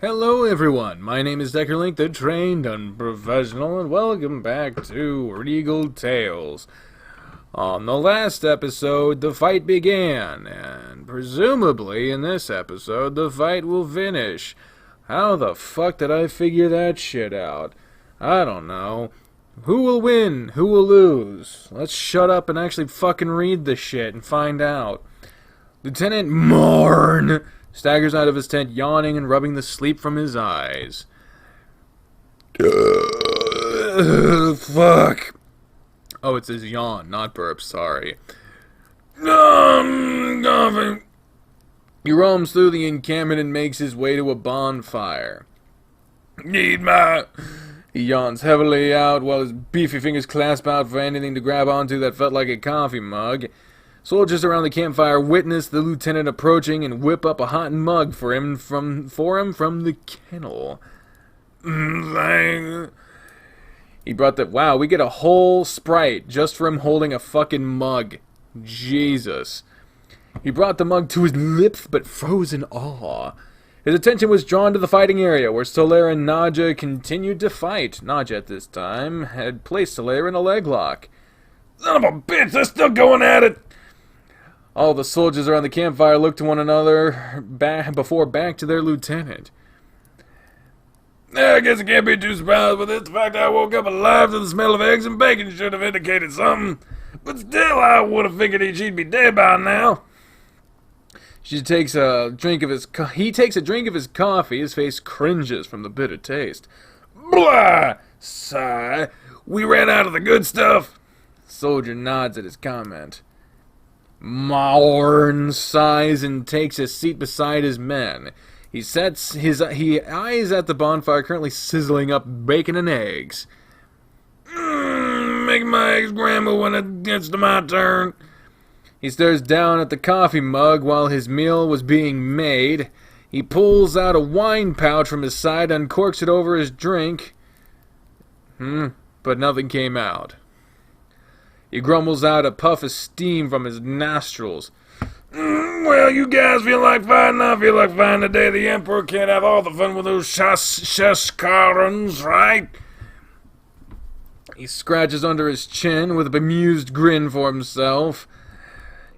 Hello everyone, my name is Deckerlink, the trained unprofessional, and welcome back to Regal Tales. On the last episode, the fight began, and presumably in this episode, the fight will finish. How the fuck did I figure that shit out? I don't know. Who will win? Who will lose? Let's shut up and actually fucking read the shit and find out. Lieutenant Morn staggers out of his tent, yawning and rubbing the sleep from his eyes. Fuck. Oh, it's his yawn, not burp, sorry. Coughing. He roams through the encampment and makes his way to a bonfire. He yawns heavily out while his beefy fingers clasp out for anything to grab onto that felt like a coffee mug. Soldiers around the campfire witness the lieutenant approaching and whip up a hot mug for him from the kennel. He brought that. Wow, we get a whole Sprite just for him holding a fucking mug. Jesus. He brought the mug to his lips but froze in awe. His attention was drawn to the fighting area where Soler and Nadja continued to fight. Nadja at this time had placed Soler in a leg lock. Son of a bitch, they're still going at it! All the soldiers around the campfire looked to one another before back to their lieutenant. I guess I can't be too surprised with this. The fact I woke up alive to the smell of eggs and bacon should have indicated something. But still, I would have figured she'd be dead by now. He takes a drink of his coffee. His face cringes from the bitter taste. Blah! Sigh. We ran out of the good stuff. Soldier nods at his comment. Morn sighs and takes a seat beside his men. He eyes at the bonfire currently sizzling up bacon and eggs. Make my eggs scramble when it gets to my turn. He stares down at the coffee mug while his meal was being made. He pulls out a wine pouch from his side, uncorks it over his drink. But nothing came out. He grumbles out a puff of steam from his nostrils. Well, you guys feel like fighting. I feel like fighting today. The Emperor can't have all the fun with those Shashkarans, right? He scratches under his chin with a bemused grin for himself.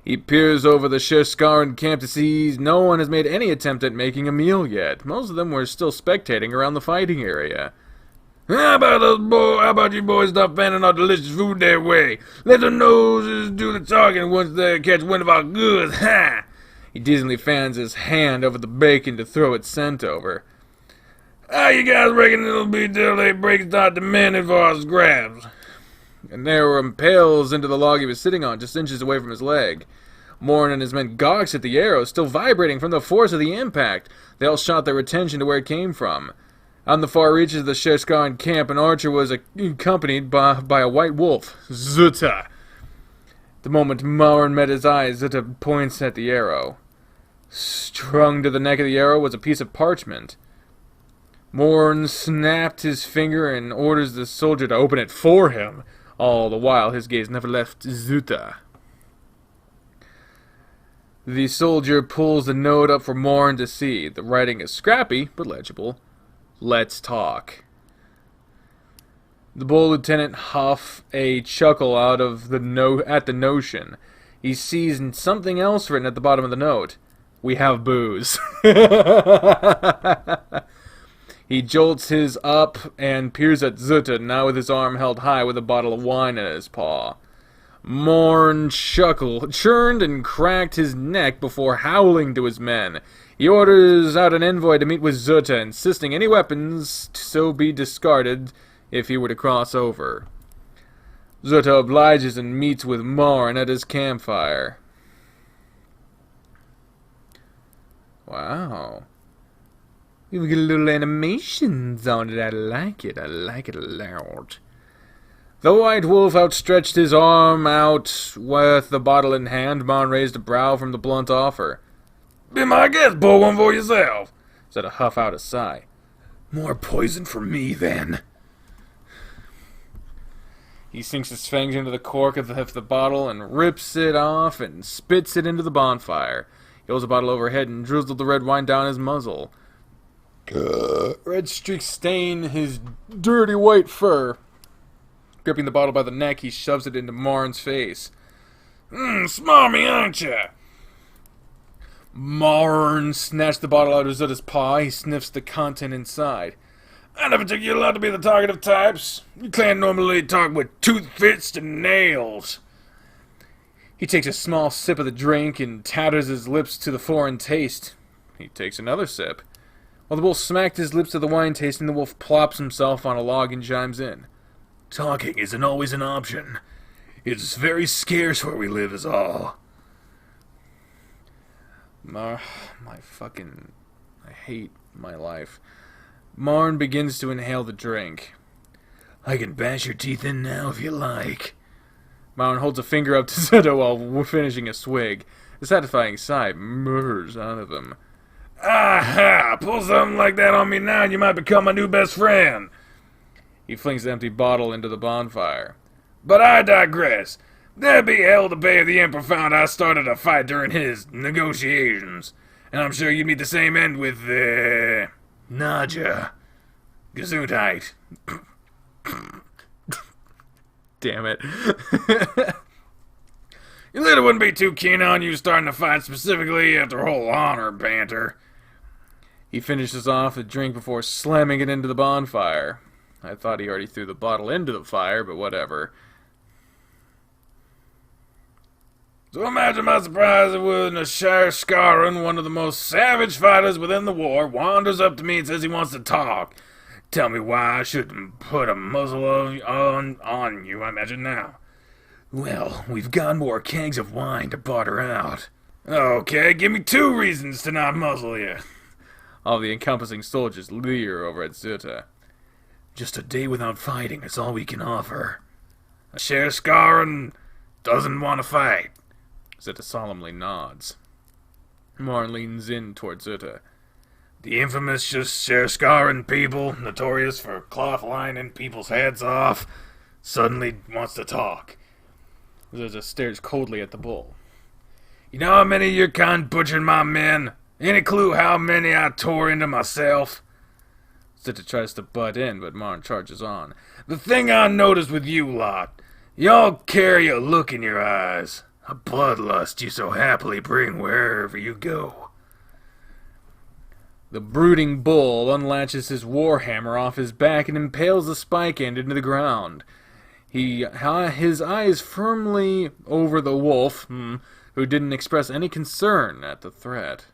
He peers over the Shashkaran camp to see no one has made any attempt at making a meal yet. Most of them were still spectating around the fighting area. How about you boys stop fanning our delicious food their way? Let the noses do the talking once they catch wind of our goods. Ha! He decently fans his hand over the bacon to throw its scent over. How you guys reckon it'll be till they start demanding for our scraps? And there impales into the log he was sitting on, just inches away from his leg. Morn and his men gawks at the arrow, still vibrating from the force of the impact. They all shot their attention to where it came from. On the far reaches of the Sheshkaran camp, an archer was accompanied by a white wolf, Zuta. The moment Morn met his eyes, Zuta points at the arrow. Strung to the neck of the arrow was a piece of parchment. Morn snapped his finger and orders the soldier to open it for him. All the while, his gaze never left Zuta. The soldier pulls the note up for Morn to see. The writing is scrappy, but legible. Let's talk. The bold lieutenant huffs a chuckle out of at the notion. He sees something else written at the bottom of the note. We have booze. He jolts his up and peers at Zuta, now with his arm held high with a bottle of wine in his paw. Morn churned and cracked his neck before howling to his men. He orders out an envoy to meet with Zuta, insisting any weapons so be discarded if he were to cross over. Zuta obliges and meets with Morn at his campfire. Wow. We get a little animations on it. I like it. I like it a lot. The white wolf outstretched his arm out with the bottle in hand. Morn raised a brow from the blunt offer. Be my guest, pour one for yourself, said a huff out a sigh. More poison for me, then. He sinks his fangs into the cork of the bottle and rips it off and spits it into the bonfire. He holds the bottle overhead and drizzles the red wine down his muzzle. Red streaks stain his dirty white fur. Gripping the bottle by the neck, he shoves it into Marn's face. Smarmy, aren't ya? Marn snatched the bottle out of Zuta's paw. He sniffs the content inside. I never took you allowed to be the talkative types. You can't normally talk with toothpicks and nails. He takes a small sip of the drink and tatters his lips to the foreign taste. He takes another sip. While the wolf smacked his lips to the wine tasting, the wolf plops himself on a log and chimes in. Talking isn't always an option. It's very scarce where we live is all. I hate my life. Marn begins to inhale the drink. I can bash your teeth in now if you like. Marn holds a finger up to Zuta while finishing a swig. A satisfying sigh murmurs out of him. Aha! Pull something like that on me now and you might become my new best friend. He flings the empty bottle into the bonfire. But I digress. There'd be hell to pay if the Emperor found I started a fight during his negotiations. And I'm sure you'd meet the same end with, Naja. Gesundheit. Damn it. Your leader wouldn't be too keen on you starting a fight specifically after whole honor banter. He finishes off the drink before slamming it into the bonfire. I thought he already threw the bottle into the fire, but whatever. So imagine my surprise when a Shirkoi, one of the most savage fighters within the war, wanders up to me and says he wants to talk. Tell me why I shouldn't put a muzzle on you, I imagine now. Well, we've got more kegs of wine to barter out. Okay, give me 2 reasons to not muzzle you. All the encompassing soldiers leer over at Zuta. Just a day without fighting is all we can offer. A Shirkoi doesn't want to fight. Zuta solemnly nods. Marn leans in toward Zuta. The infamous Shirkoi people, notorious for cloth lining people's heads off, suddenly wants to talk. Zuta stares coldly at the bull. You know how many of your kind butchered my men? Any clue how many I tore into myself? Zuta tries to butt in, but Marn charges on. The thing I noticed with you lot, y'all carry a look in your eyes, a bloodlust you so happily bring wherever you go. The brooding bull unlatches his warhammer off his back and impales the spike end into the ground. His eyes firmly over the wolf, who didn't express any concern at the threat.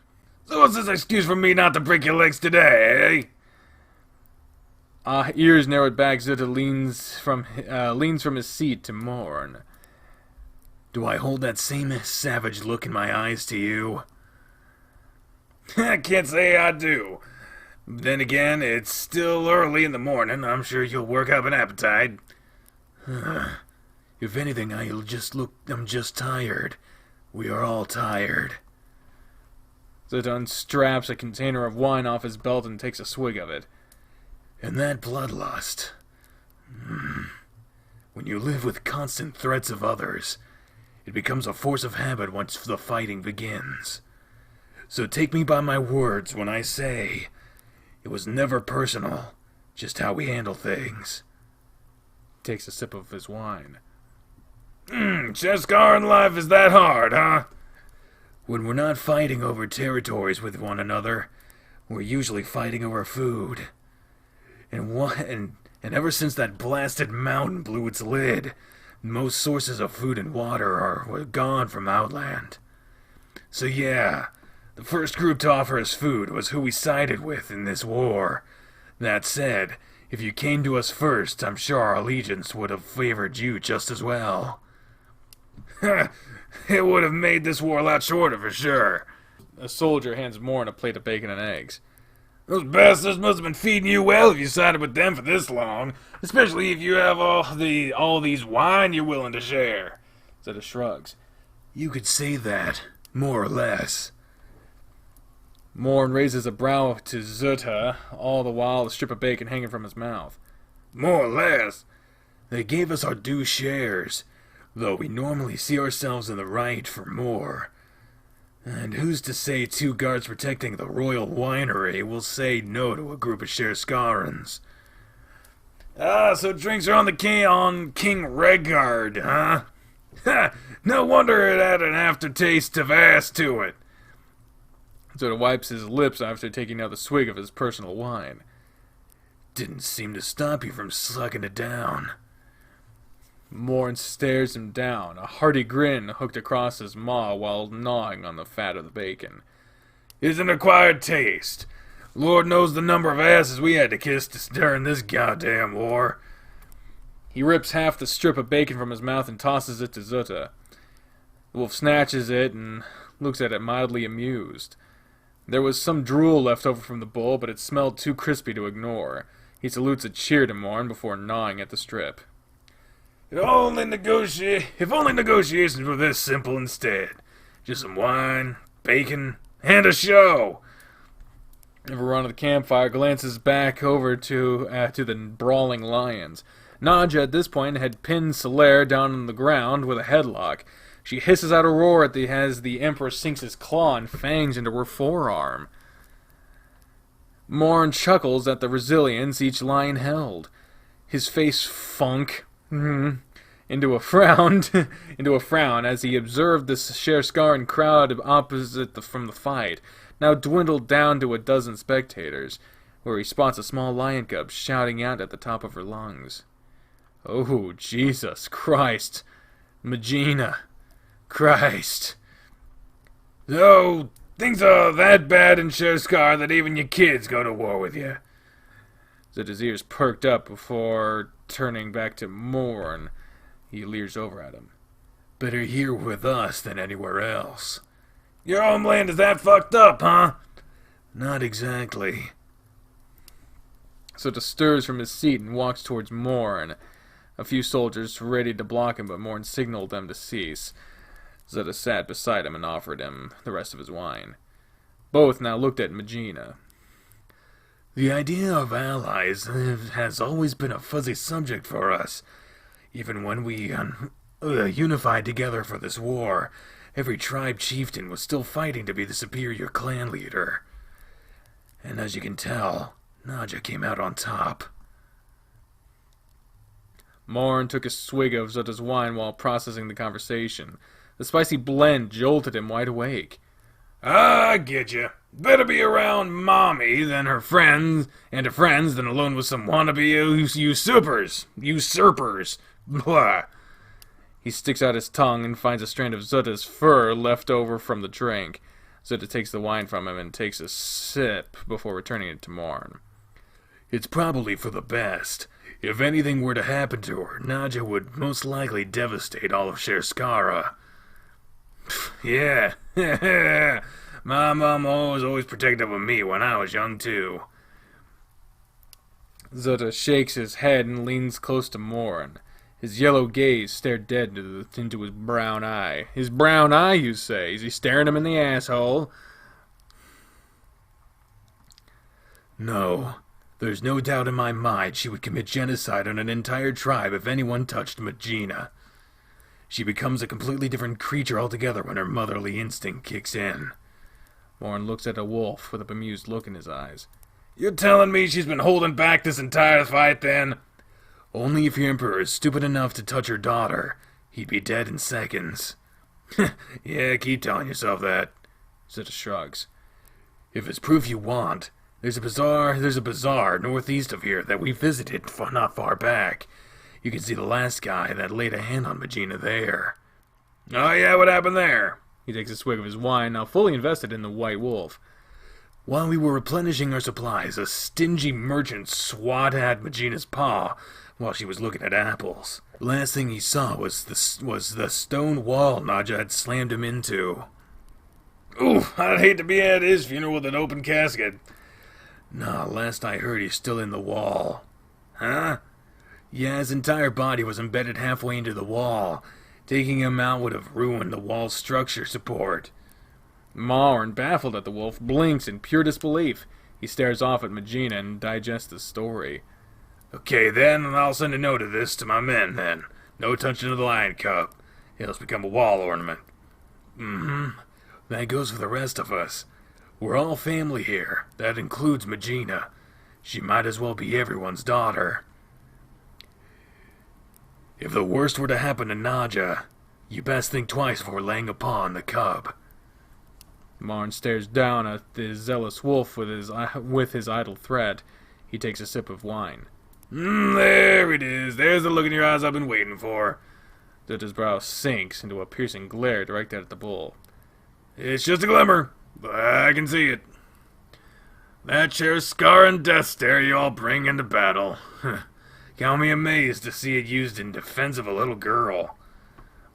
So what's this excuse for me not to break your legs today, Ears narrowed back, Zuta leans from his seat to Marn. Do I hold that same savage look in my eyes to you? I can't say I do. Then again, it's still early in the morning. I'm sure you'll work up an appetite. If anything, I'm just tired. We are all tired. Zuta unstraps a container of wine off his belt and takes a swig of it. And that bloodlust. When you live with constant threats of others, it becomes a force of habit once the fighting begins. So take me by my words when I say it was never personal, just how we handle things. He takes a sip of his wine. Shirkoi life is that hard, huh? When we're not fighting over territories with one another, we're usually fighting over food. And ever since that blasted mountain blew its lid, most sources of food and water were gone from Outland. So yeah, the first group to offer us food was who we sided with in this war. That said, if you came to us first, I'm sure our allegiance would have favored you just as well. It would have made this war a lot shorter for sure. A soldier hands Marn a plate of bacon and eggs. Those bastards must have been feeding you well if you sided with them for this long, especially if you have all these wine you're willing to share. Zuta shrugs. You could say that, more or less. Marn raises a brow to Zuta, all the while a strip of bacon hanging from his mouth. More or less. They gave us our due shares, though we normally see ourselves in the right for more. And who's to say 2 guards protecting the royal winery will say no to a group of Sherskarans? Ah, so drinks are on King Regard, huh? Ha! No wonder it had an aftertaste of ass to it. Zota wipes his lips after taking another swig of his personal wine. Didn't seem to stop you from sucking it down. Morn stares him down, a hearty grin hooked across his maw while gnawing on the fat of the bacon. It's an acquired taste. Lord knows the number of asses we had to kiss during this goddamn war. He rips half the strip of bacon from his mouth and tosses it to Zota. The wolf snatches it and looks at it mildly amused. There was some drool left over from the bowl, but it smelled too crispy to ignore. He salutes a cheer to Morn before gnawing at the strip. If only negotiations were this simple instead. Just some wine, bacon, and a show. Everyone at the campfire glances back over to the brawling lions. Nadja at this point had pinned Solaire down on the ground with a headlock. She hisses out a roar as the Emperor sinks his claw and fangs into her forearm. Morn chuckles at the resilience each lion held. His face funk into a frown as he observed the Sherskaran crowd opposite from the fight, now dwindled down to a dozen spectators, where he spots a small lion cub shouting out at the top of her lungs. Oh, Jesus Christ! Magina! Christ! So, things are that bad in Sherskar that even your kids go to war with you. Zota's ears perked up before turning back to Morn. He leers over at him. Better here with us than anywhere else. Your homeland is that fucked up, huh? Not exactly. Zota stirs from his seat and walks towards Morn. A few soldiers ready to block him, but Morn signaled them to cease. Zota sat beside him and offered him the rest of his wine. Both now looked at Magina. The idea of allies has always been a fuzzy subject for us. Even when we unified together for this war, every tribe chieftain was still fighting to be the superior clan leader. And as you can tell, Nadja came out on top. Morn took a swig of Zota's wine while processing the conversation. The spicy blend jolted him wide awake. I get you. Better be around Mommy than her friends, and her friends than alone with some wannabe usurpers. Blah. He sticks out his tongue and finds a strand of Zota's fur left over from the drink. Zota takes the wine from him and takes a sip before returning it to Morn. It's probably for the best. If anything were to happen to her, Nadja would most likely devastate all of Sherskara. Yeah, my mom was always protective of me when I was young, too. Zota shakes his head and leans close to Morn. His yellow gaze stared dead into his brown eye. His brown eye, you say? Is he staring him in the asshole? No. There's no doubt in my mind she would commit genocide on an entire tribe if anyone touched Magina. She becomes a completely different creature altogether when her motherly instinct kicks in. Morn looks at a wolf with a bemused look in his eyes. You're telling me she's been holding back this entire fight, then? Only if your Emperor is stupid enough to touch her daughter. He'd be dead in seconds. Yeah, keep telling yourself that. Zota shrugs. If it's proof you want, there's a bazaar northeast of here that we visited not far back. You can see the last guy that laid a hand on Magina there. Oh yeah, what happened there? He takes a swig of his wine, now fully invested in the white wolf. While we were replenishing our supplies, a stingy merchant swat at Magina's paw while she was looking at apples. Last thing he saw was the stone wall Nadja had slammed him into. Ooh, I'd hate to be at his funeral with an open casket. Nah, last I heard he's still in the wall. Huh? Yeah, his entire body was embedded halfway into the wall. Taking him out would have ruined the wall's structure support. Morn, baffled at the wolf, blinks in pure disbelief. He stares off at Magina and digests the story. Okay, then, I'll send a note of this to my men, then. No touching of the lion cub. He'll become a wall ornament. Then That goes for the rest of us. We're all family here. That includes Magina. She might as well be everyone's daughter. If the worst were to happen to Naja, you best think twice before laying upon the cub. Marn stares down at the zealous wolf with his idle threat. He takes a sip of wine. There it is. There's the look in your eyes I've been waiting for. Zuta's brow sinks into a piercing glare directed at the bull. It's just a glimmer, but I can see it. That chair's scar and death stare you all bring into battle. Count me amazed to see it used in defense of a little girl.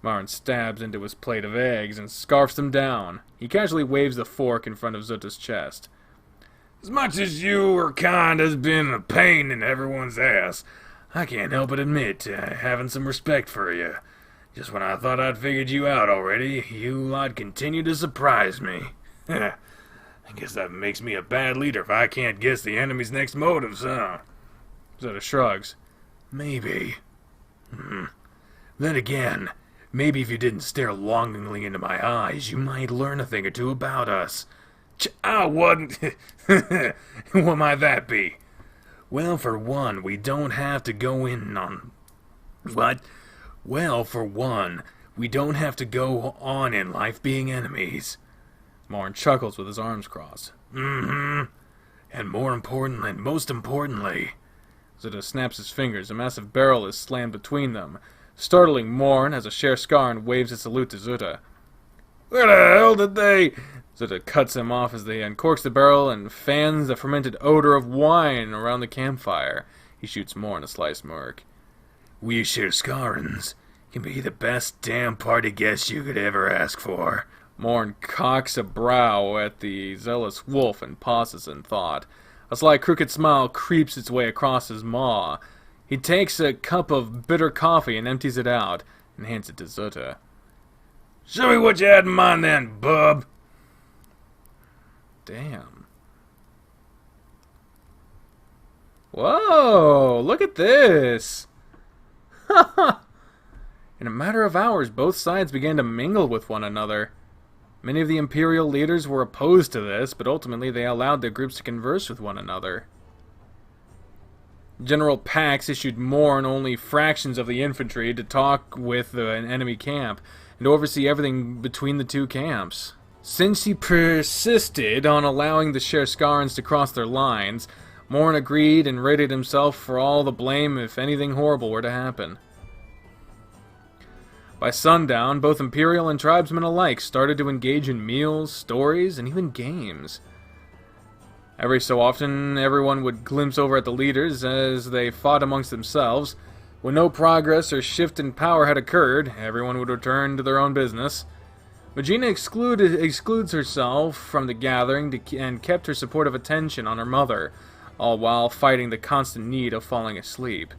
Marn stabs into his plate of eggs and scarfs them down. He casually waves the fork in front of Zuta's chest. As much as you or kind has been a pain in everyone's ass, I can't help but admit to having some respect for you. Just when I thought I'd figured you out already, you lot continue to surprise me. I guess that makes me a bad leader if I can't guess the enemy's next motives, huh? Zuta shrugs. Maybe. Then again, maybe if you didn't stare longingly into my eyes, you might learn a thing or two about us. What might that be? Well, for one, we don't have to go in on... What? Well, for one, we don't have to go on in life being enemies. Marn chuckles with his arms crossed. And most importantly... Zuta snaps his fingers. A massive barrel is slammed between them, startling Marn as a Sharskaran waves a salute to Zuta. Where the hell did they... Zuta cuts him off as they uncorks the barrel and fans the fermented odor of wine around the campfire. He shoots Marn a sly smirk. We Sharkarans can be the best damn party guests you could ever ask for. Marn cocks a brow at the zealous wolf and pauses in thought. A sly crooked smile creeps its way across his maw. He takes a cup of bitter coffee and empties it out, and hands it to Zuta. Show me what you had in mind then, bub. Damn. Whoa, look at this. In a matter of hours, both sides began to mingle with one another. Many of the Imperial leaders were opposed to this, but ultimately they allowed their groups to converse with one another. General Pax issued Morn only fractions of the infantry to talk with an enemy camp and to oversee everything between the two camps. Since he persisted on allowing the Sharkarans to cross their lines, Morn agreed and rated himself for all the blame if anything horrible were to happen. By sundown, both Imperial and tribesmen alike started to engage in meals, stories, and even games. Every so often, everyone would glimpse over at the leaders as they fought amongst themselves. When no progress or shift in power had occurred, everyone would return to their own business. Magina excludes herself from the gathering and kept her supportive attention on her mother, all while fighting the constant need of falling asleep.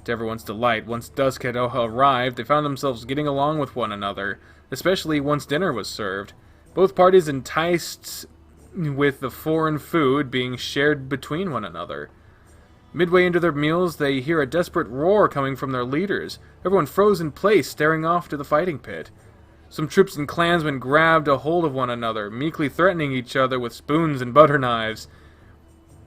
To everyone's delight, once dusk had arrived, they found themselves getting along with one another, especially once dinner was served. Both parties enticed with the foreign food being shared between one another. Midway into their meals, they hear a desperate roar coming from their leaders. Everyone froze in place, staring off to the fighting pit. Some troops and clansmen grabbed a hold of one another, meekly threatening each other with spoons and butter knives.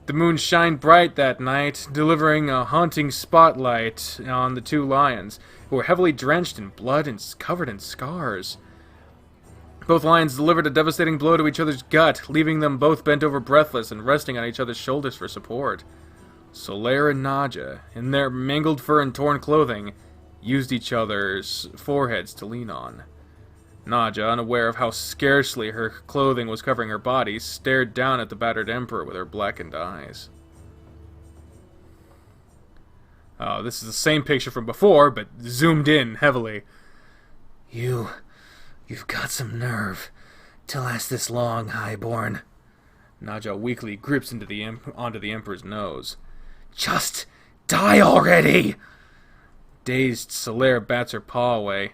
The moon shined bright that night, delivering a haunting spotlight on the two lions, who were heavily drenched in blood and covered in scars. Both lions delivered a devastating blow to each other's gut, leaving them both bent over breathless and resting on each other's shoulders for support. Solaire and Naja, in their mangled fur and torn clothing, used each other's foreheads to lean on. Naja, unaware of how scarcely her clothing was covering her body, stared down at the battered Emperor with her blackened eyes. Oh, this is the same picture from before, but zoomed in heavily. You've got some nerve to last this long, Highborn. Naja weakly grips onto the Emperor's nose. Just die already! Dazed, Solaire bats her paw away.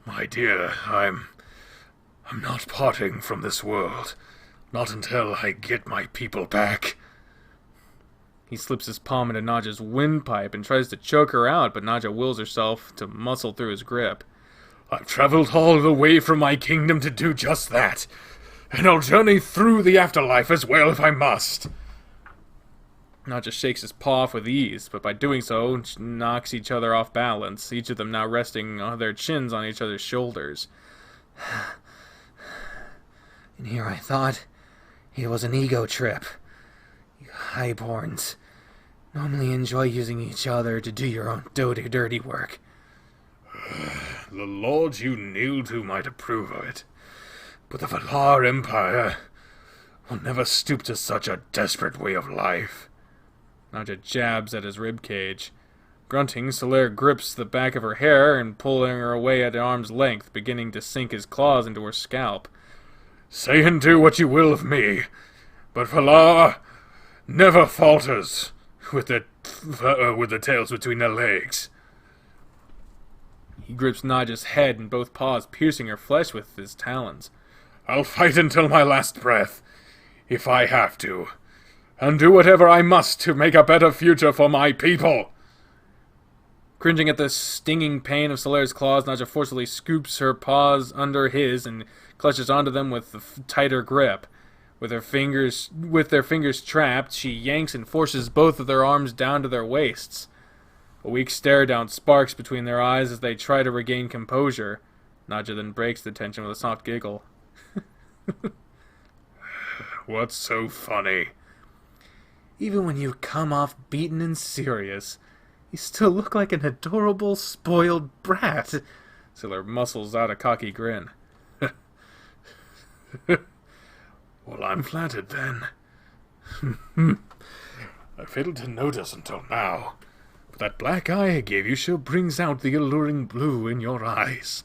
My dear, I'm not parting from this world. Not until I get my people back. He slips his palm into Naja's windpipe and tries to choke her out, but Naja wills herself to muscle through his grip. I've traveled all the way from my kingdom to do just that, and I'll journey through the afterlife as well if I must. Nadja shakes his paw off with ease, but by doing so, knocks each other off balance, each of them now resting their chins on each other's shoulders. And here I thought it was an ego trip. You highborns normally enjoy using each other to do your own dirty work. The lords you kneel to might approve of it, but the Valar Empire will never stoop to such a desperate way of life. Nadja jabs at his ribcage. Grunting, Solaire grips the back of her hair and pulling her away at arm's length, beginning to sink his claws into her scalp. Say and do what you will of me, but Valar never falters with the tails between their legs. He grips Nadja's head in both paws, piercing her flesh with his talons. I'll fight until my last breath, if I have to, and do whatever I must to make a better future for my people. Cringing at the stinging pain of Solaire's claws, Nadja forcefully scoops her paws under his and clutches onto them with a tighter grip. With their fingers trapped, she yanks and forces both of their arms down to their waists. A weak stare down sparks between their eyes as they try to regain composure. Nadja then breaks the tension with a soft giggle. What's so funny? Even when you come off beaten and serious, you still look like an adorable, spoiled brat. Solaire muscles out a cocky grin. Well, I'm flattered then. I failed to notice until now, but that black eye I gave you sure brings out the alluring blue in your eyes.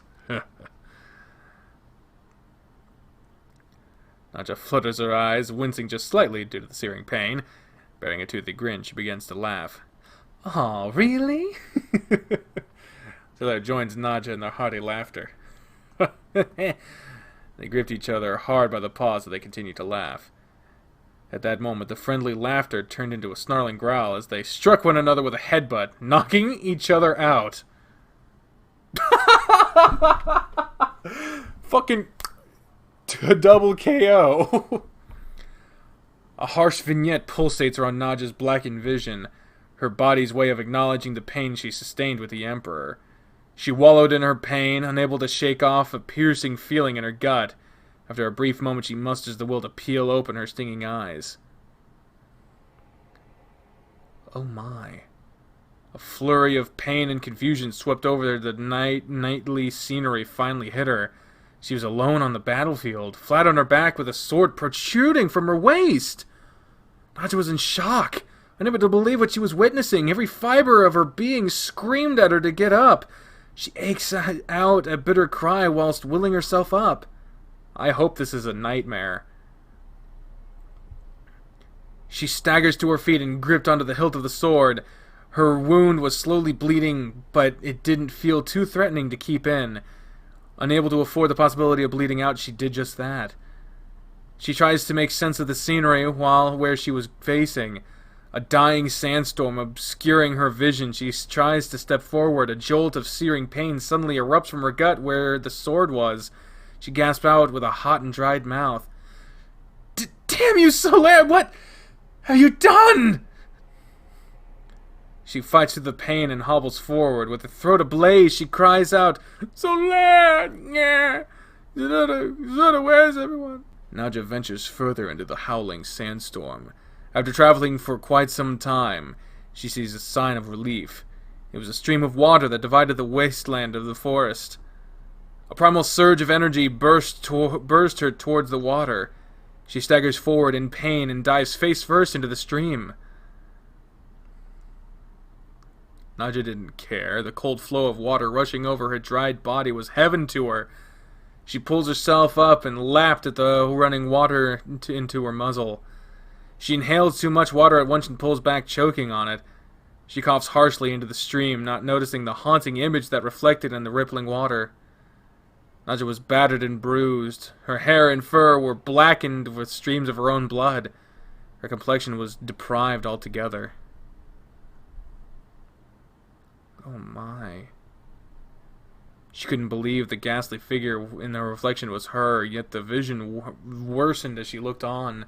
Nadja flutters her eyes, wincing just slightly due to the searing pain. Bearing a toothy grin, she begins to laugh. Oh, really? Solaire joins Nadja in their hearty laughter. They gripped each other hard by the paws as they continued to laugh. At that moment, the friendly laughter turned into a snarling growl as they struck one another with a headbutt, knocking each other out. Fucking double KO. A harsh vignette pulsates around Nadja's blackened vision, her body's way of acknowledging the pain she sustained with the Emperor. She wallowed in her pain, unable to shake off a piercing feeling in her gut. After a brief moment, she musters the will to peel open her stinging eyes. Oh my. A flurry of pain and confusion swept over her. The nightly scenery finally hit her. She was alone on the battlefield, flat on her back with a sword protruding from her waist. Nadja was in shock, unable to believe what she was witnessing. Every fiber of her being screamed at her to get up. She aches out a bitter cry whilst willing herself up. I hope this is a nightmare. She staggers to her feet and gripped onto the hilt of the sword. Her wound was slowly bleeding, but it didn't feel too threatening to keep in. Unable to afford the possibility of bleeding out, she did just that. She tries to make sense of the scenery where she was facing. A dying sandstorm obscuring her vision. She tries to step forward. A jolt of searing pain suddenly erupts from her gut where the sword was. She gasps out with a hot and dried mouth. Damn you, Solaire! What have you done? She fights through the pain and hobbles forward. With her throat ablaze, she cries out, Solaire! Yeah! Zora, where's everyone? Nadja ventures further into the howling sandstorm. After traveling for quite some time, she sees a sign of relief. It was a stream of water that divided the wasteland of the forest. A primal surge of energy burst her towards the water. She staggers forward in pain and dives face first into the stream. Nadja didn't care. The cold flow of water rushing over her dried body was heaven to her. She pulls herself up and lapped at the running water into her muzzle. She inhales too much water at once and pulls back, choking on it. She coughs harshly into the stream, not noticing the haunting image that reflected in the rippling water. Nadja was battered and bruised. Her hair and fur were blackened with streams of her own blood. Her complexion was deprived altogether. Oh my. She couldn't believe the ghastly figure in the reflection was her, yet the vision worsened as she looked on.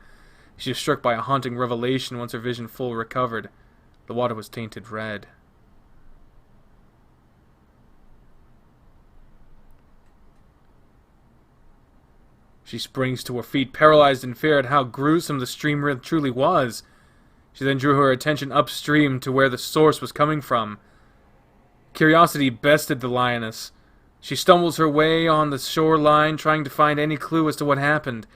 She was struck by a haunting revelation once her vision full recovered. The water was tainted red. She springs to her feet, paralyzed in fear at how gruesome the stream truly was. She then drew her attention upstream to where the source was coming from. Curiosity bested the lioness. She stumbles her way on the shoreline, trying to find any clue as to what happened.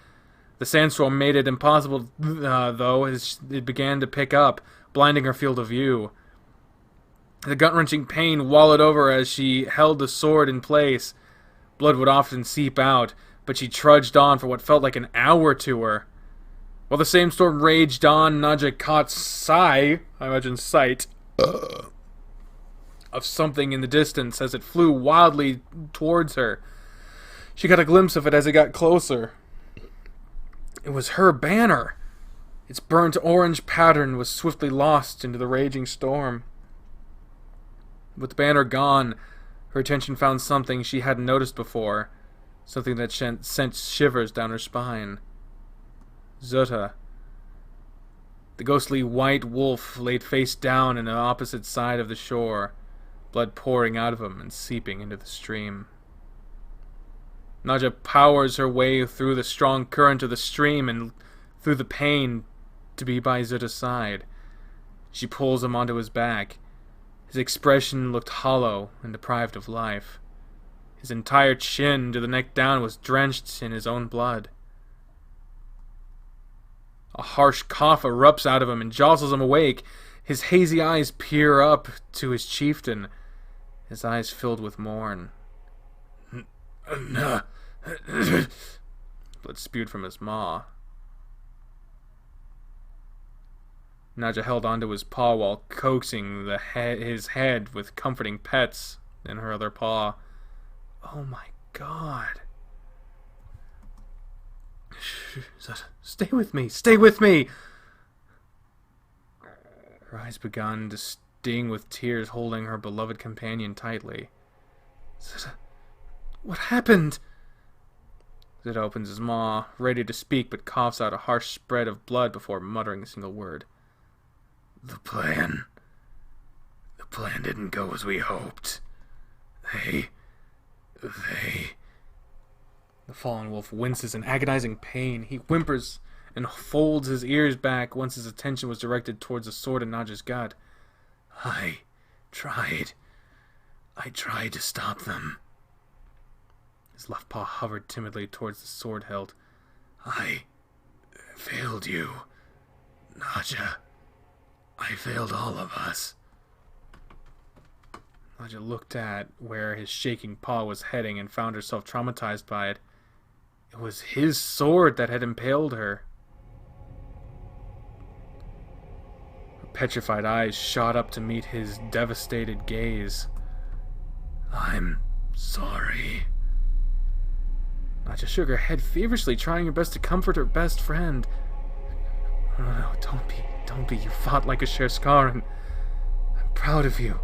The sandstorm made it impossible, though, as it began to pick up, blinding her field of view. The gut-wrenching pain wallowed over her as she held the sword in place. Blood would often seep out, but she trudged on for what felt like an hour to her. While the same storm raged on, Nadja caught sight of something in the distance as it flew wildly towards her. She got a glimpse of it as it got closer. It was her banner. Its burnt orange pattern was swiftly lost into the raging storm. With the banner gone, her attention found something she hadn't noticed before. Something that sent shivers down her spine. Zutta. The ghostly white wolf laid face down on the opposite side of the shore, blood pouring out of him and seeping into the stream. Nadja powers her way through the strong current of the stream and through the pain to be by Zutta's side. She pulls him onto his back. His expression looked hollow and deprived of life. His entire chin to the neck down was drenched in his own blood. A harsh cough erupts out of him and jostles him awake. His hazy eyes peer up to his chieftain, his eyes filled with mourn. Blood spewed from his maw. Nadja held onto his paw while coaxing his head with comforting pets in her other paw. Oh my God. Stay with me! Stay with me! Her eyes began to sting with tears, holding her beloved companion tightly. Zutta, what happened? Zutta opens his maw, ready to speak, but coughs out a harsh spread of blood before muttering a single word. The plan didn't go as we hoped. They... The fallen wolf winces in agonizing pain. He whimpers and folds his ears back once his attention was directed towards the sword in Nadja's gut. I tried to stop them. His left paw hovered timidly towards the sword hilt. I failed you, Nadja. I failed all of us. Nadja looked at where his shaking paw was heading and found herself traumatized by it. It was his sword that had impaled her. Her petrified eyes shot up to meet his devastated gaze. I'm sorry. Nadja shook her head feverishly, trying her best to comfort her best friend. No, don't be. You fought like a Shirkoi. I'm proud of you.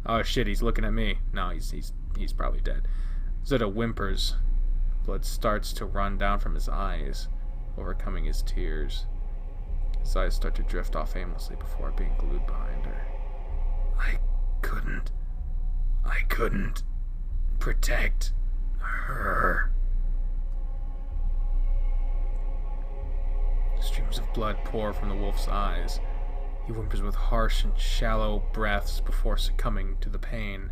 Oh shit, he's looking at me. No, he's probably dead. Zutta whimpers. Blood starts to run down from his eyes, overcoming his tears. His eyes start to drift off aimlessly before being glued behind her. I couldn't protect her. Streams of blood pour from the wolf's eyes. He whimpers with harsh and shallow breaths before succumbing to the pain.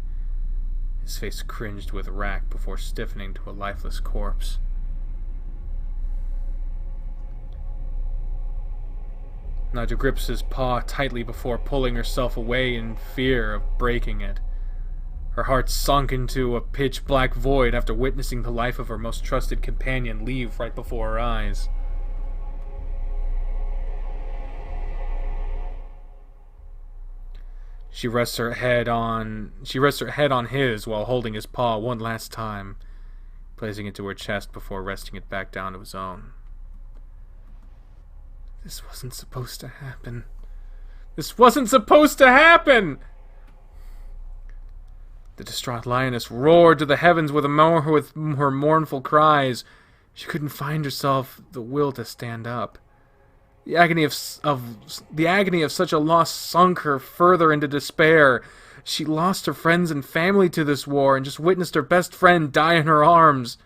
His face cringed with wrack before stiffening to a lifeless corpse. Nadja grips his paw tightly before pulling herself away in fear of breaking it. Her heart sunk into a pitch-black void after witnessing the life of her most trusted companion leave right before her eyes. She rests her head on his while holding his paw one last time, placing it to her chest before resting it back down to his own. This wasn't supposed to happen. This wasn't supposed to happen! The distraught lioness roared to the heavens with her mournful cries. She couldn't find herself the will to stand up. The agony of such a loss sunk her further into despair. She lost her friends and family to this war, and just witnessed her best friend die in her arms.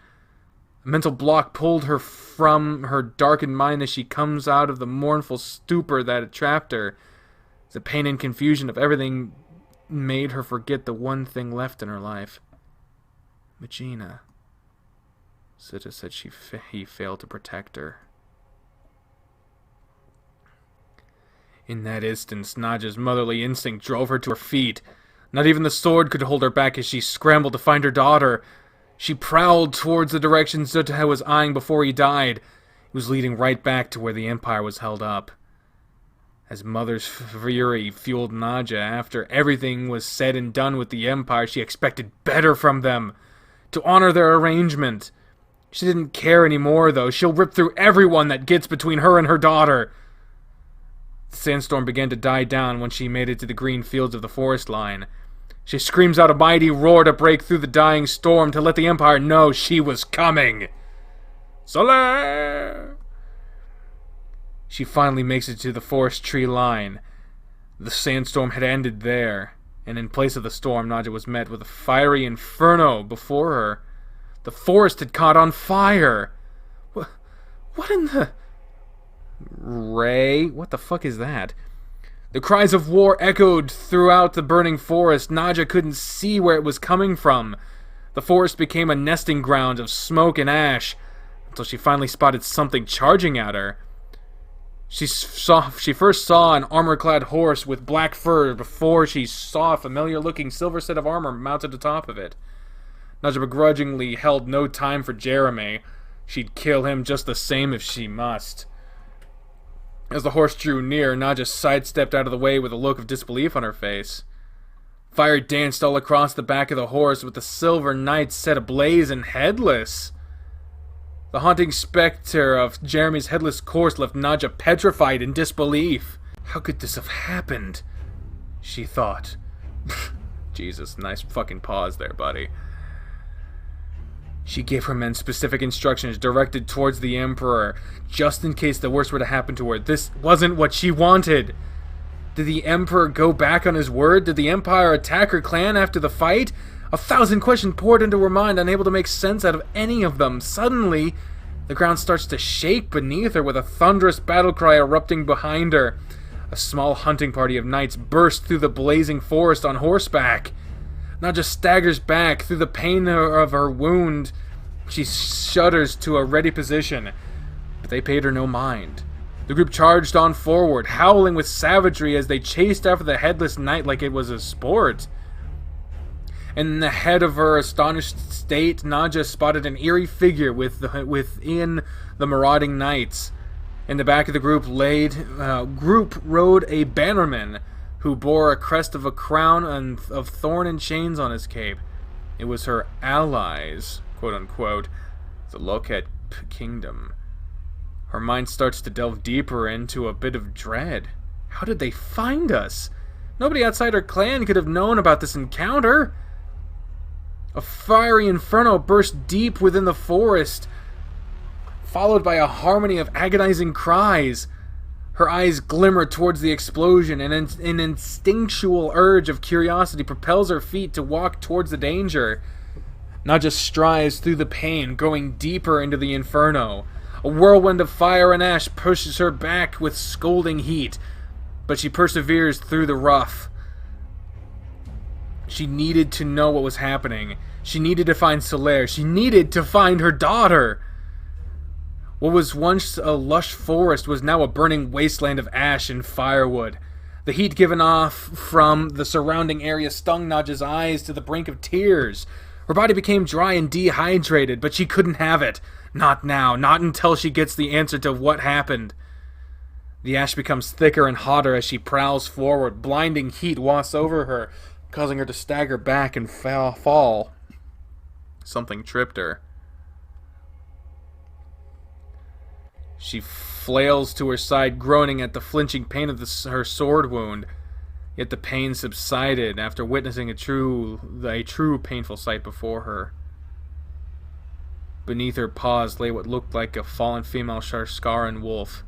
A mental block pulled her from her darkened mind as she comes out of the mournful stupor that had trapped her. The pain and confusion of everything made her forget the one thing left in her life. Magina. Sita said he failed to protect her. In that instant, Nadja's motherly instinct drove her to her feet. Not even the sword could hold her back as she scrambled to find her daughter. She prowled towards the direction Sita was eyeing before he died. He was leading right back to where the Empire was held up. As Mother's fury fueled Nadja, after everything was said and done with the Empire, she expected better from them. To honor their arrangement. She didn't care anymore, though. She'll rip through everyone that gets between her and her daughter. The sandstorm began to die down when she made it to the green fields of the forest line. She screams out a mighty roar to break through the dying storm to let the Empire know she was coming. Soleil! She finally makes it to the forest tree line. The sandstorm had ended there, and in place of the storm, Nadja was met with a fiery inferno before her. The forest had caught on fire. What in the... Ray? What the fuck is that? The cries of war echoed throughout the burning forest. Nadja couldn't see where it was coming from. The forest became a nesting ground of smoke and ash, until she finally spotted something charging at her. She first saw an armor-clad horse with black fur before she saw a familiar-looking silver set of armor mounted atop of it. Nadja begrudgingly held no time for Jeremy. She'd kill him just the same if she must. As the horse drew near, Nadja sidestepped out of the way with a look of disbelief on her face. Fire danced all across the back of the horse, with the silver knight set ablaze and headless. The haunting specter of Jeremy's headless corpse left Nadja petrified in disbelief. How could this have happened? She thought. Jesus, nice fucking pause there, buddy. She gave her men specific instructions directed towards the Emperor, just in case the worst were to happen to her. This wasn't what she wanted. Did the Emperor go back on his word? Did the Empire attack her clan after the fight? 1,000 questions poured into her mind, unable to make sense out of any of them. Suddenly, the ground starts to shake beneath her with a thunderous battle cry erupting behind her. A small hunting party of knights burst through the blazing forest on horseback. Nadja staggers back through the pain of her wound. She shudders to a ready position, but they paid her no mind. The group charged on forward, howling with savagery as they chased after the headless knight like it was a sport. In the head of her astonished state, Nadja spotted an eerie figure within the marauding knights. In the back of the group rode a bannerman who bore a crest of a crown of thorn and chains on his cape. It was her allies, quote-unquote, the Loket Kingdom. Her mind starts to delve deeper into a bit of dread. How did they find us? Nobody outside her clan could have known about this encounter. A fiery inferno burst deep within the forest, followed by a harmony of agonizing cries. Her eyes glimmer towards the explosion, and an instinctual urge of curiosity propels her feet to walk towards the danger. Nadja strives through the pain, going deeper into the inferno. A whirlwind of fire and ash pushes her back with scolding heat, but she perseveres through the rough. She needed to know what was happening. She needed to find Soler. She needed to find her daughter. What was once a lush forest was now a burning wasteland of ash and firewood. The heat given off from the surrounding area stung Nadja's eyes to the brink of tears. Her body became dry and dehydrated, but she couldn't have it. Not now, not until she gets the answer to what happened. The ash becomes thicker and hotter as she prowls forward. Blinding heat wafts over her, causing her to stagger back and fall. Something tripped her. She flails to her side, groaning at the flinching pain of her sword wound. Yet the pain subsided after witnessing a true painful sight before her. Beneath her paws lay what looked like a fallen female Sharskaran wolf.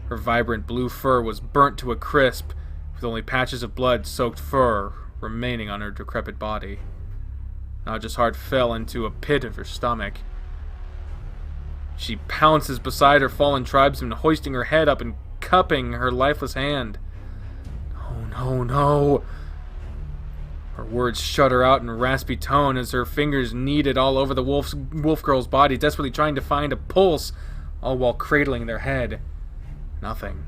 Her vibrant blue fur was burnt to a crisp, with only patches of blood-soaked fur remaining on her decrepit body. Nadja's heart fell into a pit of her stomach. She pounces beside her fallen tribesman, hoisting her head up and cupping her lifeless hand. No, no, no. Her words shudder out in a raspy tone as her fingers kneaded all over the wolf girl's body, desperately trying to find a pulse, all while cradling their head. Nothing.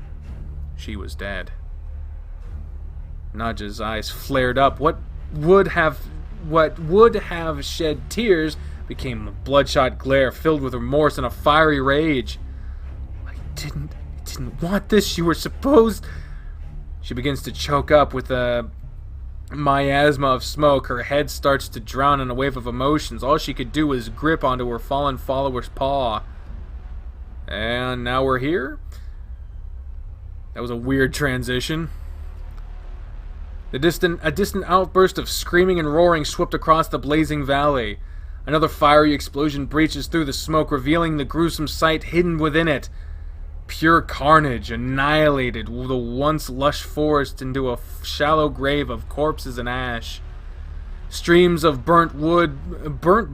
She was dead. Nadja's eyes flared up. What would have shed tears became a bloodshot glare filled with remorse and a fiery rage. I didn't want this. You were supposed... She begins to choke up with a miasma of smoke. Her head starts to drown in a wave of emotions. All she could do was grip onto her fallen follower's paw. And now we're here? That was a weird transition. A distant outburst of screaming and roaring swept across the blazing valley. Another fiery explosion breaches through the smoke, revealing the gruesome sight hidden within it. Pure carnage annihilated the once lush forest into a shallow grave of corpses and ash. Streams of burnt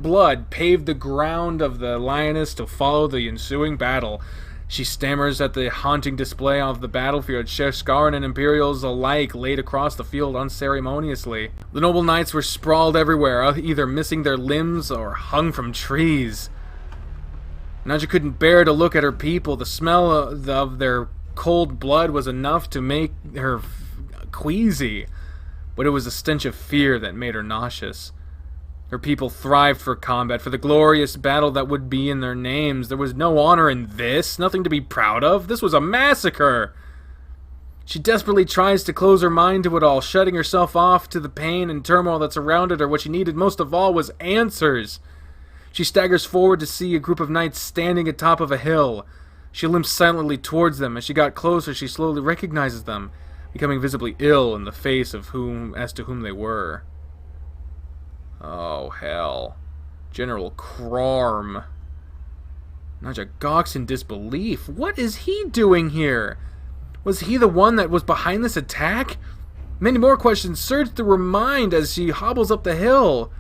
blood paved the ground of the lioness to follow the ensuing battle. She stammers at the haunting display of the battlefield. Sharskaran and Imperials alike laid across the field unceremoniously. The noble knights were sprawled everywhere, either missing their limbs or hung from trees. Nadja couldn't bear to look at her people. The smell of their cold blood was enough to make her queasy, but it was a stench of fear that made her nauseous. Her people thrived for combat, for the glorious battle that would be in their names. There was no honor in this, nothing to be proud of. This was a massacre. She desperately tries to close her mind to it all, shutting herself off to the pain and turmoil that surrounded her. What she needed most of all was answers. She staggers forward to see a group of knights standing atop of a hill. She limps silently towards them. As she got closer, she slowly recognizes them, becoming visibly ill in the face of whom they were. Oh, hell. General Kromm. Nadja gawks in disbelief. What is he doing here? Was he the one that was behind this attack? Many more questions surge through her mind as she hobbles up the hill.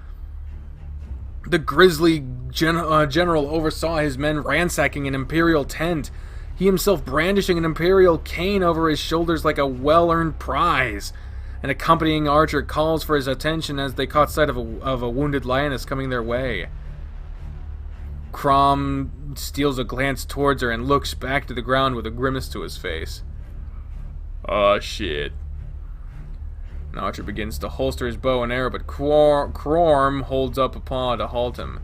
The grisly general oversaw his men ransacking an Imperial tent, he himself brandishing an Imperial cane over his shoulders like a well-earned prize. An accompanying archer calls for his attention as they caught sight of a wounded lioness coming their way. Kromm steals a glance towards her and looks back to the ground with a grimace to his face. Oh, shit. An archer begins to holster his bow and arrow, but Kromm holds up a paw to halt him.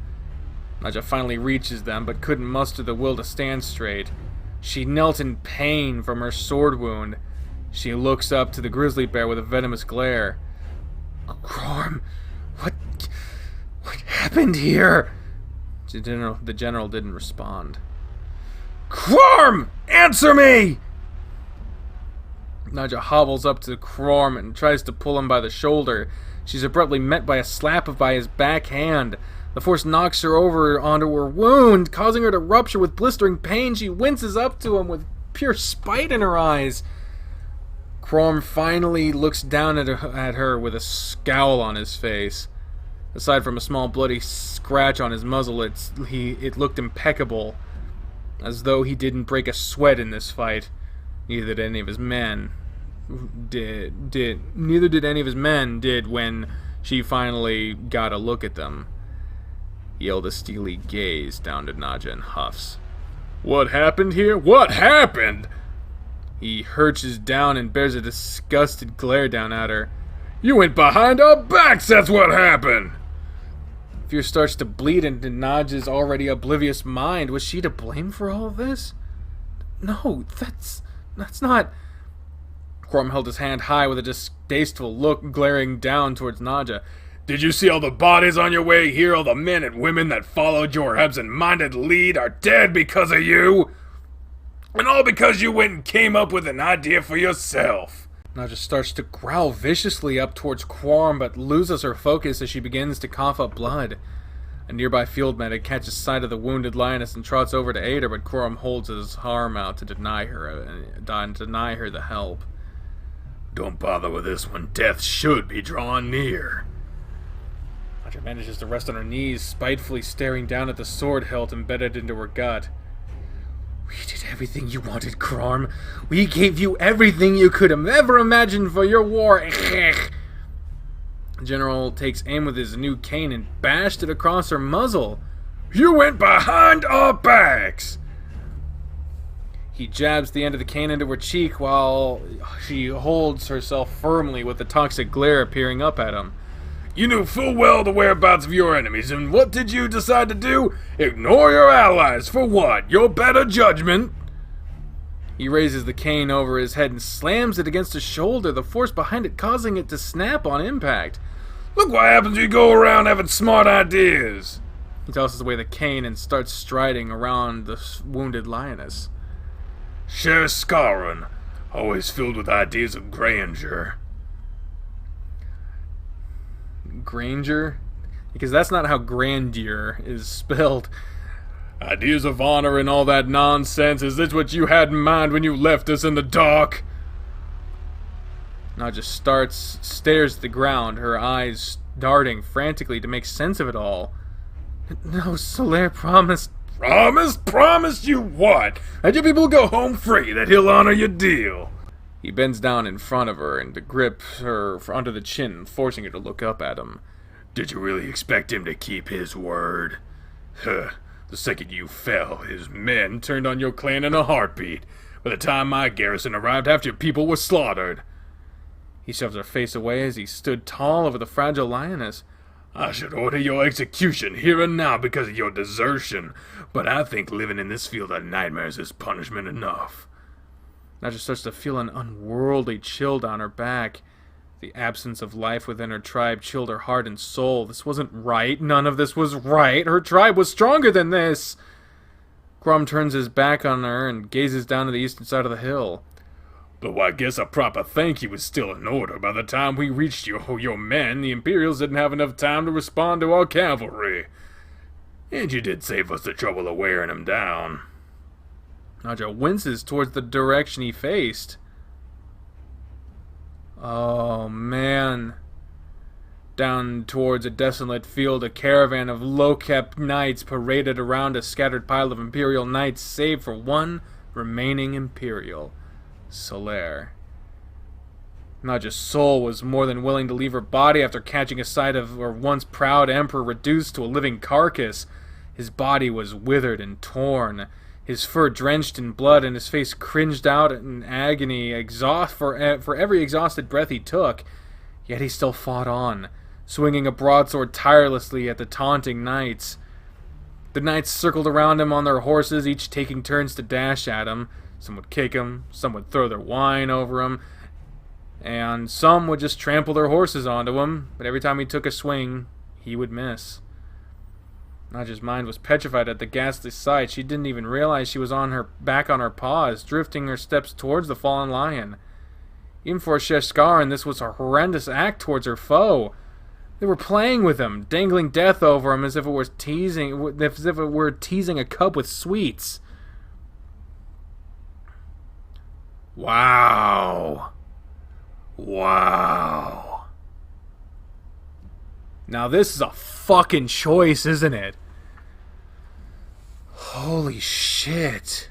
Nadja finally reaches them, but couldn't muster the will to stand straight. She knelt in pain from her sword wound. She looks up to the grizzly bear with a venomous glare. Kromm, what happened here? The general didn't respond. Kromm, answer me! Nadja hobbles up to Kromm and tries to pull him by the shoulder. She's abruptly met by a slap by his backhand. The force knocks her over onto her wound, causing her to rupture with blistering pain. She winces up to him with pure spite in her eyes. Kromm finally looks down at her with a scowl on his face. Aside from a small bloody scratch on his muzzle, it looked impeccable, as though he didn't break a sweat in this fight. Neither did any of his men did when she finally got a look at them. He held a steely gaze down to Nadja in huffs. What happened here? What happened? He lurches down and bears a disgusted glare down at her. You went behind our backs, that's what happened! Fear starts to bleed into Nadja's already oblivious mind. Was she to blame for all of this? No, that's not... Kromm held his hand high with a distasteful look, glaring down towards Nadja. Did you see all the bodies on your way here? All the men and women that followed your absent-minded lead are dead because of you? And all because you went and came up with an idea for yourself. Nadja starts to growl viciously up towards Kromm, but loses her focus as she begins to cough up blood. A nearby field medic catches sight of the wounded lioness and trots over to aid her, but Kromm holds his arm out to deny her the help. Don't bother with this one. Death should be drawing near. Nadja manages to rest on her knees, spitefully staring down at the sword hilt embedded into her gut. We did everything you wanted, Kromm. We gave you everything you could have ever imagined for your war. The general takes aim with his new cane and bashed it across her muzzle. You went behind our backs! He jabs the end of the cane into her cheek while she holds herself firmly with the toxic glare peering up at him. You knew full well the whereabouts of your enemies, and what did you decide to do? Ignore your allies, for what? Your better judgment? He raises the cane over his head and slams it against his shoulder, the force behind it causing it to snap on impact. Look what happens when you go around having smart ideas. He tosses away the cane and starts striding around the wounded lioness. Shirkoi, always filled with ideas of grandeur. Granger? Because that's not how grandeur is spelled. Ideas of honor and all that nonsense. Is this what you had in mind when you left us in the dark? Nadja stares at the ground, her eyes darting frantically to make sense of it all. No, Solaire promised. Promised you what? That your people go home free, that he'll honor your deal. He bends down in front of her and grips her under the chin, forcing her to look up at him. Did you really expect him to keep his word? Huh. The second you fell, his men turned on your clan in a heartbeat. By the time my garrison arrived, half your people were slaughtered. He shoves her face away as he stood tall over the fragile lioness. I should order your execution here and now because of your desertion, but I think living in this field of nightmares is punishment enough. Nadja starts to feel an unworldly chill down her back. The absence of life within her tribe chilled her heart and soul. This wasn't right. None of this was right. Her tribe was stronger than this. Kromm turns his back on her and gazes down to the eastern side of the hill. Though I guess a proper thank you was still in order. By the time we reached your men, the Imperials didn't have enough time to respond to our cavalry. And you did save us the trouble of wearing them down. Nadja winces towards the direction he faced. Oh, man. Down towards a desolate field, a caravan of low-kept knights paraded around a scattered pile of Imperial knights, save for one remaining Imperial, Solaire. Nadja's soul was more than willing to leave her body after catching a sight of her once proud emperor reduced to a living carcass. His body was withered and torn, his fur drenched in blood, and his face cringed out in agony for every exhausted breath he took. Yet he still fought on, swinging a broadsword tirelessly at the taunting knights. The knights circled around him on their horses, each taking turns to dash at him. Some would kick him, some would throw their wine over him, and some would just trample their horses onto him, but every time he took a swing, he would miss. Nadja's mind was petrified at the ghastly sight. She didn't even realize she was on her her paws, drifting her steps towards the fallen lion. Even for Shirkoi, this was a horrendous act towards her foe. They were playing with him, dangling death over him as if it were teasing a cub with sweets. Wow. Wow. Now this is a fucking choice, isn't it? Holy shit.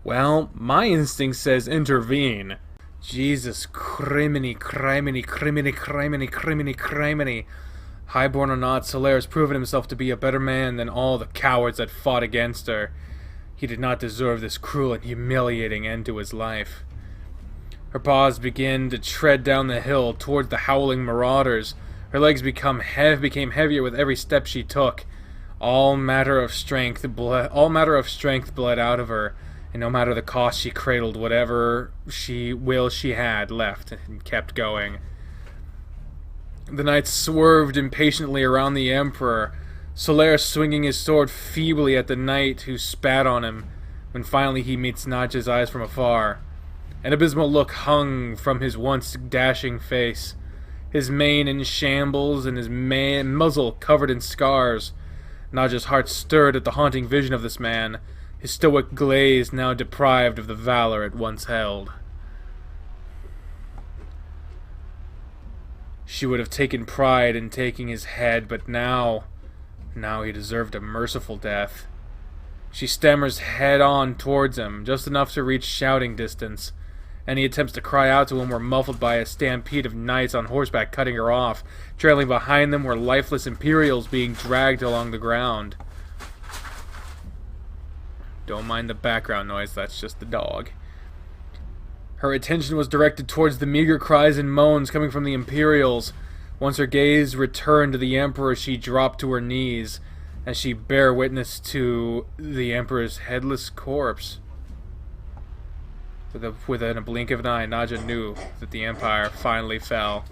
Well, my instinct says intervene. Jesus criminy, criminy, criminy, criminy, criminy, criminy. Highborn or not, Solaire has proven himself to be a better man than all the cowards that fought against her. He did not deserve this cruel and humiliating end to his life. Her paws begin to tread down the hill toward the howling marauders. Her legs became heavier with every step she took. All matter of strength bled out of her, and no matter the cost, she cradled whatever she had left and kept going. The knights swerved impatiently around the Emperor, Solaire swinging his sword feebly at the knight who spat on him, when finally he meets Nadja's eyes from afar. An abysmal look hung from his once dashing face, his mane in shambles and his muzzle covered in scars. Nadja's heart stirred at the haunting vision of this man, his stoic glaze now deprived of the valor it once held. She would have taken pride in taking his head, but now he deserved a merciful death. She stammers head-on towards him, just enough to reach shouting distance. Any attempts to cry out to him were muffled by a stampede of knights on horseback cutting her off. Trailing behind them were lifeless Imperials being dragged along the ground. Don't mind the background noise, that's just the dog. Her attention was directed towards the meager cries and moans coming from the Imperials. Once her gaze returned to the Emperor, she dropped to her knees as she bare witness to the Emperor's headless corpse. Within a blink of an eye, Nadja knew that the Empire finally fell.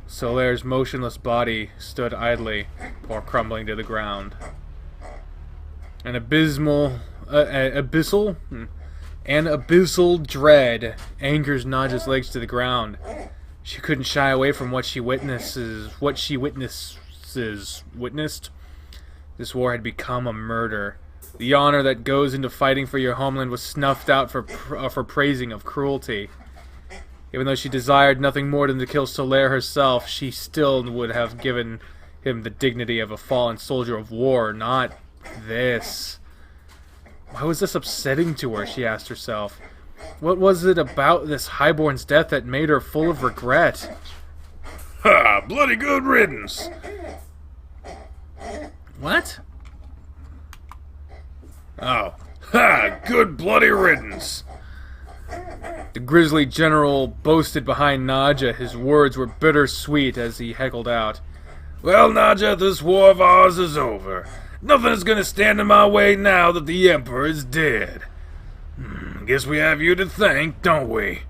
Solaire's motionless body stood idly before crumbling to the ground. An abyssal dread anchors Nadja's legs to the ground. She couldn't shy away from what she witnessed. This war had become a murder. The honor that goes into fighting for your homeland was snuffed out for praising of cruelty. Even though she desired nothing more than to kill Solaire herself, she still would have given him the dignity of a fallen soldier of war, not this. Why was this upsetting to her, she asked herself. What was it about this highborn's death that made her full of regret? Ha! Bloody good riddance! What? Oh. Ha! Good bloody riddance! The grisly general boasted behind Nadja. His words were bittersweet as he heckled out. Well, Nadja, this war of ours is over. Nothing is gonna stand in my way now that the Emperor is dead. Guess we have you to thank, don't we?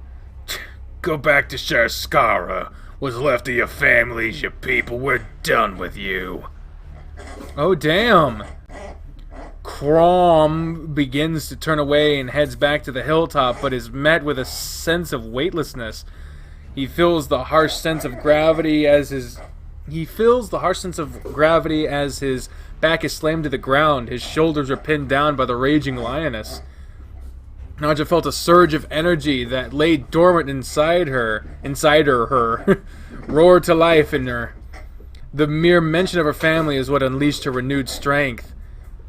Go back to Shirkoi. What's left of your families, your people, we're done with you. Oh, damn. Kromm begins to turn away and heads back to the hilltop, but is met with a sense of weightlessness. He feels the harsh sense of gravity as his back is slammed to the ground. His shoulders are pinned down by the raging lioness. Nadja felt a surge of energy that lay dormant inside her, roar to life in her. The mere mention of her family is what unleashed her renewed strength.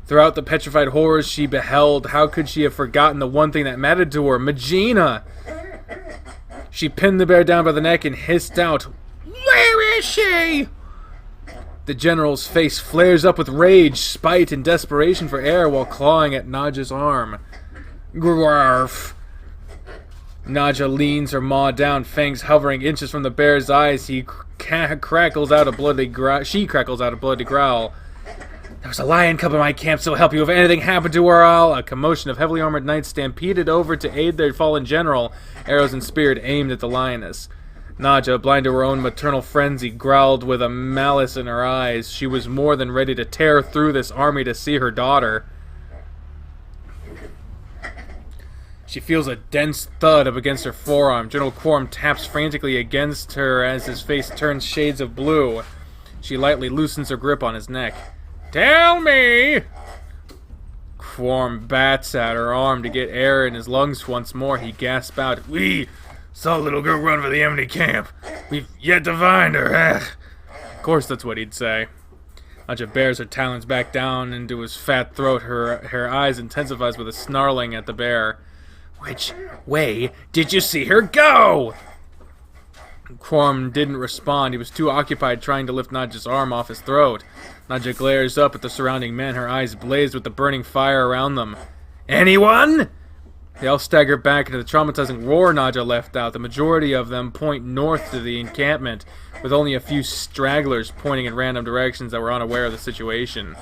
Throughout the petrified horrors she beheld, how could she have forgotten the one thing that mattered to her, Magina? She pinned the bear down by the neck and hissed out, "Where is she?" The general's face flares up with rage, spite, and desperation for air while clawing at Nadja's arm. Grarf. Nadja leans her maw down, fangs hovering inches from the bear's eyes. She crackles out a bloody growl. There was a lion cub in my camp, so help you. If anything happened to her, a commotion of heavily armored knights stampeded over to aid their fallen general, arrows and spears aimed at the lioness. Nadja, blind to her own maternal frenzy, growled with a malice in her eyes. She was more than ready to tear through this army to see her daughter. She feels a dense thud up against her forearm. General Kromm taps frantically against her as his face turns shades of blue. She lightly loosens her grip on his neck. "Tell me!" Kromm bats at her arm to get air in his lungs once more. He gasps out, "We saw a little girl run for the enemy camp. We've yet to find her." Of course that's what he'd say. Nadja bears her talons back down into his fat throat. Her eyes intensifies with a snarling at the bear. "Which way did you see her go?" Kromm didn't respond. He was too occupied trying to lift Nadja's arm off his throat. Nadja glares up at the surrounding men, her eyes blaze with the burning fire around them. "Anyone?" They all stagger back into the traumatizing roar Nadja left out. The majority of them point north to the encampment, with only a few stragglers pointing in random directions that were unaware of the situation.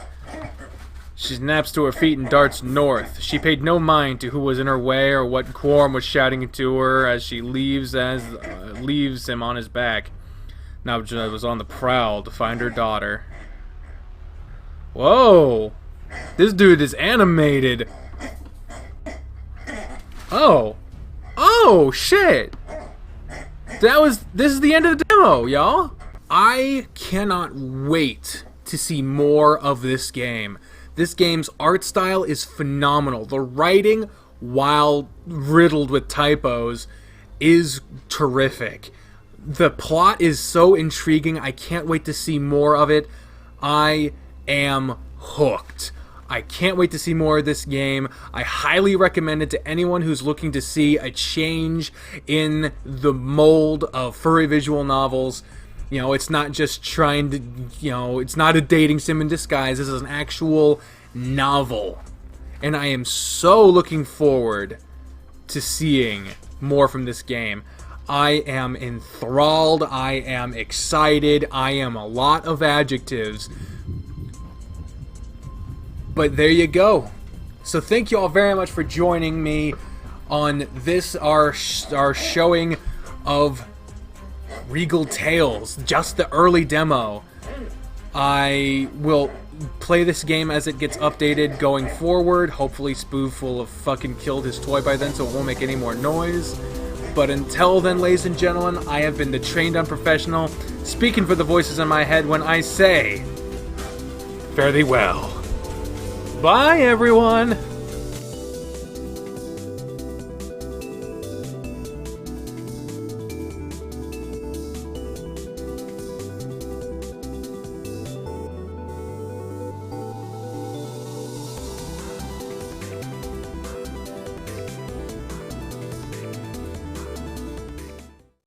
She snaps to her feet and darts north. She paid no mind to who was in her way or what Kromm was shouting to her as she leaves him on his back. Nadja was on the prowl to find her daughter. Whoa! This dude is animated! Oh! Oh, shit! This is the end of the demo, y'all! I cannot wait to see more of this game. This game's art style is phenomenal. The writing, while riddled with typos, is terrific. The plot is so intriguing. I can't wait to see more of it. I am hooked. I can't wait to see more of this game. I highly recommend it to anyone who's looking to see a change in the mold of furry visual novels. You know, it's not just trying to, you know, it's not a dating sim in disguise. This is an actual novel. And I am so looking forward to seeing more from this game. I am enthralled. I am excited. I am a lot of adjectives. But there you go. So thank you all very much for joining me on this, our showing of Regal Tales, just the early demo. I will play this game as it gets updated going forward. Hopefully Spoof will have fucking killed his toy by then so it won't make any more noise. But until then, ladies and gentlemen, I have been the Trained Unprofessional, speaking for the voices in my head when I say, fare thee well. Bye, everyone!